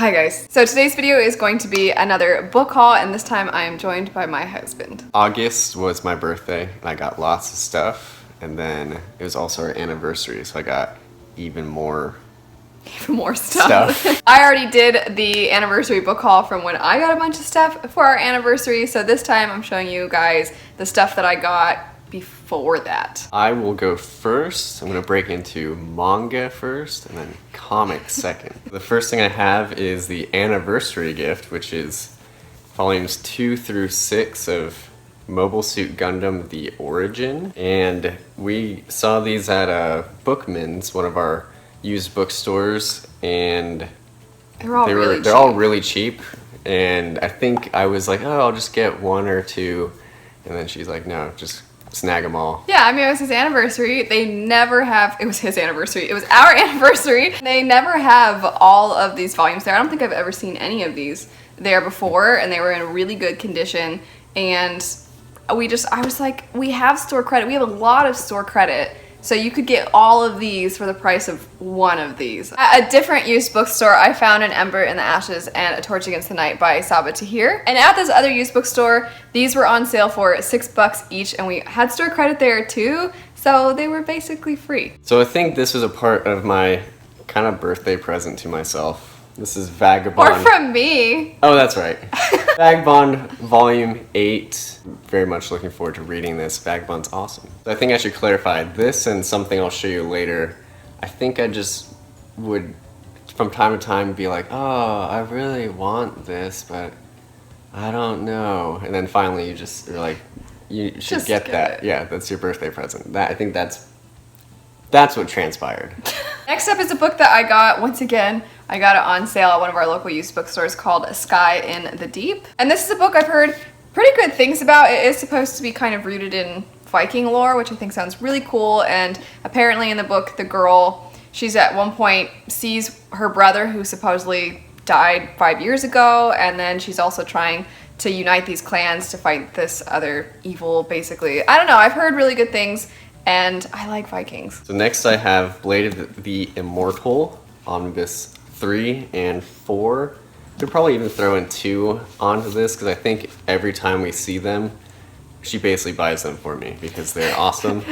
Hi guys. So today's video is going to be another book haul, and this time I am joined by my husband. August was my birthday and I got lots of stuff, and then it was also our anniversary, so I got even more stuff. I already did the anniversary book haul from when I got a bunch of stuff for our anniversary, so this time I'm showing you guys the stuff that I got before that. I will go first. I'm going to break into manga first and then comics second. The first thing I have is the anniversary gift, which is volumes 2 through 6 of Mobile Suit Gundam The Origin. And we saw these at Bookman's, one of our used bookstores, and they're all really cheap. And I think I was like, oh, I'll just get one or two. And then she's like, no, just snag them all. Yeah, I mean, it was his anniversary. They never have, it was his anniversary. It was our anniversary. They never have all of these volumes there. I don't think I've ever seen any of these there before, and they were in really good condition. And I was like, we have store credit. We have a lot of store credit. So you could get all of these for the price of one of these. At a different used bookstore, I found an Ember in the Ashes and A Torch Against the Night by Saba Tahir. And at this other used bookstore, these were on sale for $6 each, and we had store credit there too, so they were basically free. So I think this was a part of my kind of birthday present to myself. This is Vagabond. Or from me. Oh, that's right. Vagabond Volume 8. Very much looking forward to reading this. Vagabond's awesome. So I think I should clarify this and something I'll show you later. I think I just would, from time to time, be like, oh, I really want this, but I don't know. And then finally you just are like, you should just get that. It. Yeah, that's your birthday present. I think that's what transpired. Next up is a book that I got, once again, I got it on sale at one of our local used bookstores called Sky in the Deep. And this is a book I've heard pretty good things about. It is supposed to be kind of rooted in Viking lore, which I think sounds really cool. And apparently in the book, the girl, she's at one point sees her brother who supposedly died 5 years ago. And then she's also trying to unite these clans to fight this other evil, basically. I don't know, I've heard really good things. And I like Vikings. So next I have Blade of the Immortal, Omnibus 3 and 4. Could probably even throw in 2 onto this, because I think every time we see them, she basically buys them for me because they're awesome.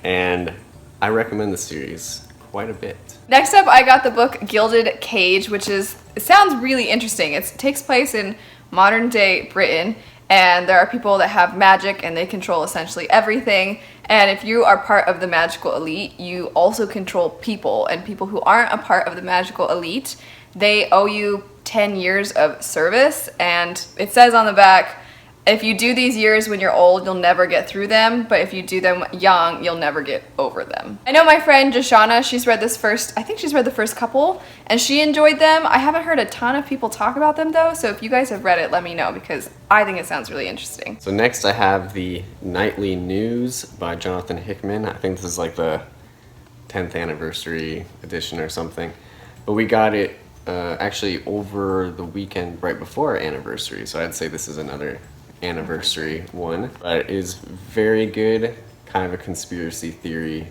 And I recommend the series quite a bit. Next up, I got the book Gilded Cage, which it sounds really interesting. It takes place in modern day Britain, and there are people that have magic and they control essentially everything. And if you are part of the magical elite, you also control people. And people who aren't a part of the magical elite, they owe you 10 years of service. And it says on the back, if you do these years when you're old, you'll never get through them. But if you do them young, you'll never get over them. I know my friend Joshana, she's read this first, I think she's read the first couple, and she enjoyed them. I haven't heard a ton of people talk about them though, so if you guys have read it, let me know, because I think it sounds really interesting. So next I have the Nightly News by Jonathan Hickman. I think this is like the 10th anniversary edition or something. But we got it actually over the weekend right before our anniversary, so I'd say this is another anniversary one, but it is very good, kind of a conspiracy theory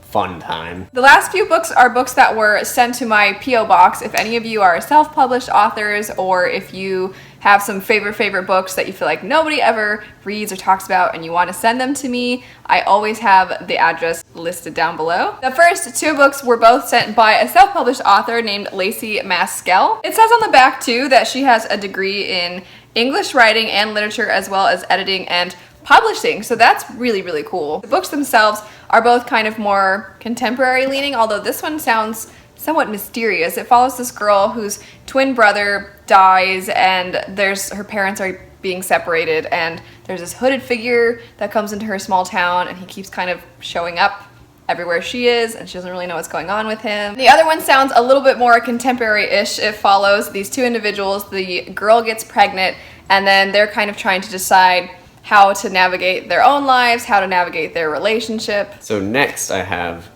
fun time. The last few books are books that were sent to my P.O. box. If any of you are self-published authors, or if you have some favorite books that you feel like nobody ever reads or talks about and you want to send them to me, I always have the address listed down below. The first 2 books were both sent by a self-published author named Lacey Maskell. It says on the back too that she has a degree in English writing and literature, as well as editing and publishing, so that's really, really cool. The books themselves are both kind of more contemporary leaning, although this one sounds somewhat mysterious. It follows this girl whose twin brother dies, and her parents are being separated, and there's this hooded figure that comes into her small town, and he keeps kind of showing up everywhere she is, and she doesn't really know what's going on with him. The other one sounds a little bit more contemporary-ish. It follows these 2 individuals. The girl gets pregnant, and then they're kind of trying to decide how to navigate their own lives, how to navigate their relationship. So next I have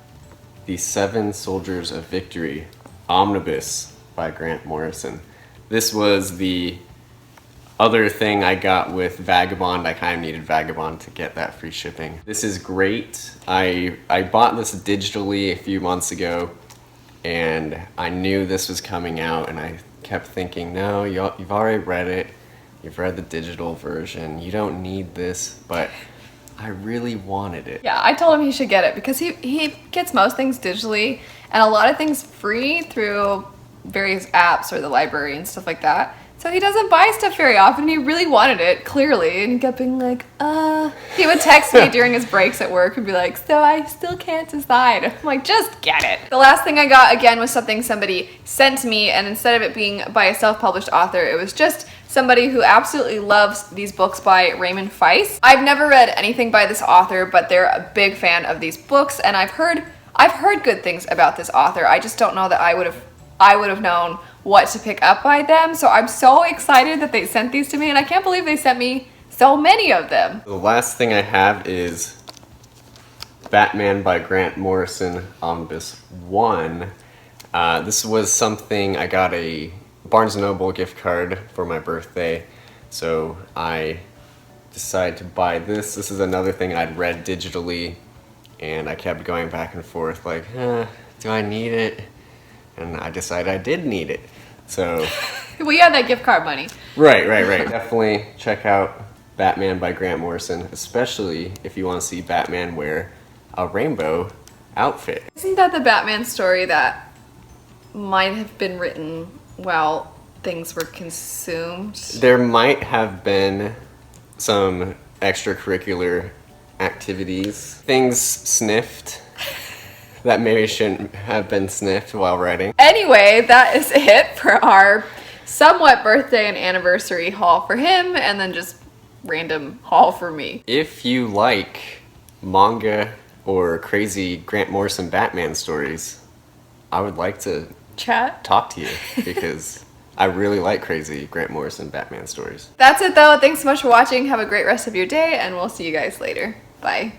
The 7 Soldiers of Victory, Omnibus by Grant Morrison. This was the other thing I got with Vagabond. I kind of needed Vagabond to get that free shipping. This is great. I bought this digitally a few months ago, and I knew this was coming out, and I kept thinking, no, you've already read it. You've read the digital version. You don't need this, but I really wanted it. Yeah, I told him he should get it because he gets most things digitally and a lot of things free through various apps or the library and stuff like that. So he doesn't buy stuff very often. He really wanted it, clearly, and he kept being like, He would text me during his breaks at work and be like, so I still can't decide. I'm like, just get it. The last thing I got, again, was something somebody sent to me, and instead of it being by a self-published author, it was just somebody who absolutely loves these books by Raymond Feist. I've never read anything by this author, but they're a big fan of these books, and I've heard good things about this author. I just don't know that I would have known what to pick up by them. So I'm so excited that they sent these to me, and I can't believe they sent me so many of them. The last thing I have is Batman by Grant Morrison Omnibus 1. This was something, I got a Barnes & Noble gift card for my birthday, so I decided to buy this. This is another thing I'd read digitally, and I kept going back and forth like, do I need it? And I decided I did need it. So We had that gift card money. Right. Definitely check out Batman by Grant Morrison, especially if you want to see Batman wear a rainbow outfit. Isn't that the Batman story that might have been written while things were consumed? There might have been some extracurricular activities, things sniffed that maybe shouldn't have been sniffed while writing. Anyway, that is it for our somewhat birthday and anniversary haul for him, and then just random haul for me. If you like manga or crazy Grant Morrison Batman stories, I would like to Chat? talk to you because I really like crazy Grant Morrison Batman stories. That's it though. Thanks so much for watching. Have a great rest of your day, and we'll see you guys later. Bye.